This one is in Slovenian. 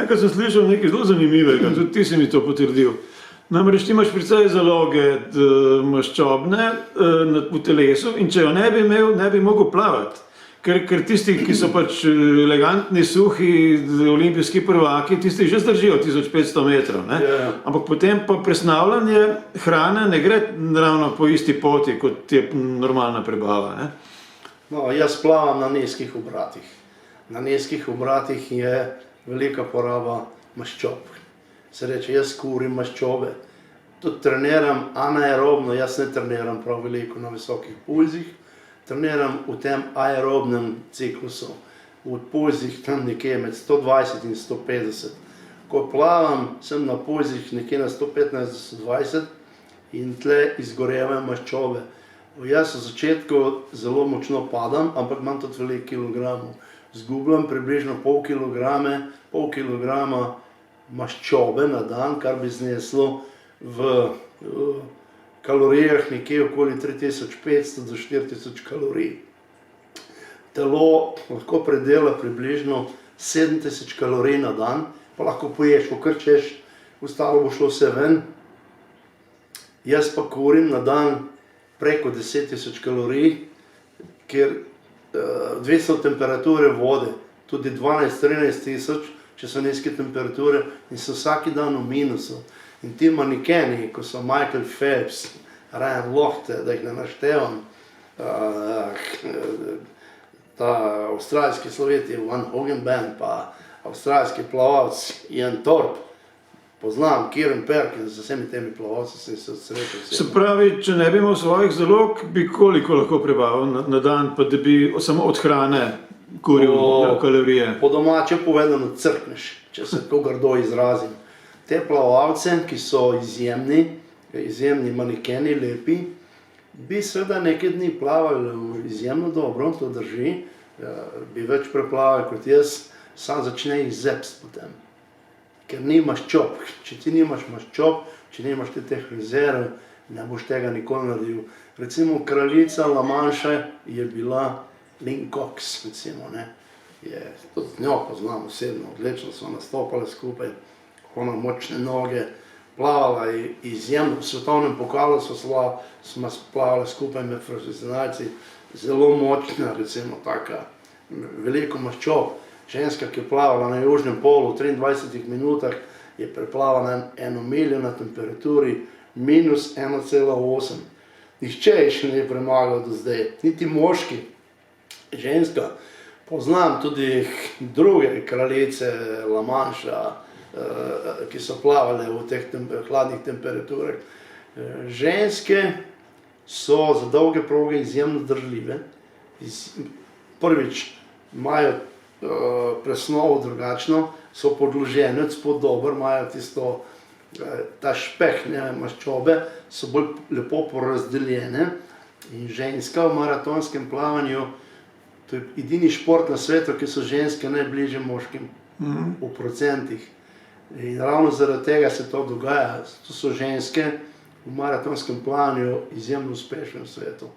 enkrat sem slišal nekaj zelo zanimivega, tudi ti si mi to potrdil. Namreč ti imaš precej zaloge maščobne v telesu in če jo ne bi imel, ne bi mogel plavati. Ker tisti, ki so pač elegantni, suhi, olimpijski prvaki, tisti že zdržijo 1500 metrov. Ampak potem pa presnavljanje hrane ne gre ravno po isti poti, kot je normalna prebava. No, jaz plavam na nizkih obratih. Na nizkih obratih je velika poraba maščob. Se reče, jaz kurim maščobe. Tudi treniram anaerobno, jaz ne treniram prav veliko na visokih pulzih. Treniram v tem aerobnem ciklusu, v pulzih tam nekje med 120 in 150. Ko plavam, sem na pulzih nekje na 115 do 120 in tle izgorevajo maščobe. Jaz v začetku zelo močno padam, ampak imam tudi veliko kilogramov. Zgubljam približno pol kilograma maščobe na dan, kar bi zneslo v kalorijah nekje okoli 3500 do 4000 kalorij. Telo lahko predela približno 7000 kalorij na dan, pa lahko poješ, kakor češ, ostalo bo šlo vse ven. Jaz pa kurim na dan preko 10 000 kalorij, ker odvisno od temperature vode, tudi 12-13 tisoč, če so nizke temperature in so vsaki dan v minusu. In ti manekeni, ko so Michael Phelps, Ryan Lochte, da jih ne naštevam, ta avstralski sloveti Van Hogenband, pa avstralski plavalc Ian Thorpe, poznam Kieran Perkins, z vsemi temi plavalci sem se srečal. Se pravi, če ne bi imel svojih zalog, bi koliko lahko prebavil na dan, pa da bi samo od hrane kuril kalorije? Po domače povedano crkneš, če se tako grdo izrazim. Te plavalce, ki so izjemni manekeni, lepi, bi seveda nekaj dni plavali izjemno dobro, to drži, bi več preplavali kot jaz, sam začne jih zepst potem. Ker nimaš maščob. Če ti nimaš maščob, če nimaš teh rezerv, ne boš tega nikoli naredil. Recimo kraljica La Manche je bila Lynn Cox, recimo, ne. Tudi z njo poznam osebno, odlično so nastopale skupaj, ona močne noge, plavala izjemno, v svetovnem pokalu smo plavali skupaj med profesionalci, zelo močna, recimo taka, veliko maščob. Ženska, ki je plavala na južnem polu v 23 minutah, je preplavala 1 miljo na temperaturi minus 1,8. Nihče je še ne premagal do zdaj, niti moški. Ženska, poznam tudi druge kraljice La Manche, ki so plavale v teh hladnih temperaturah. Ženske so za dolge proge izjemno držljive. Prvič imajo presnovo drugačno, so podložene od spod dober, imajo ta špeh, maščobe, so bolj lepo porazdeljene. In ženska v maratonskem plavanju, to je edini šport na svetu, ki so ženske najbližje moškim v procentih. In ravno zaradi tega se to dogaja. To so ženske v maratonskem plavanju izjemno uspešne v svetu.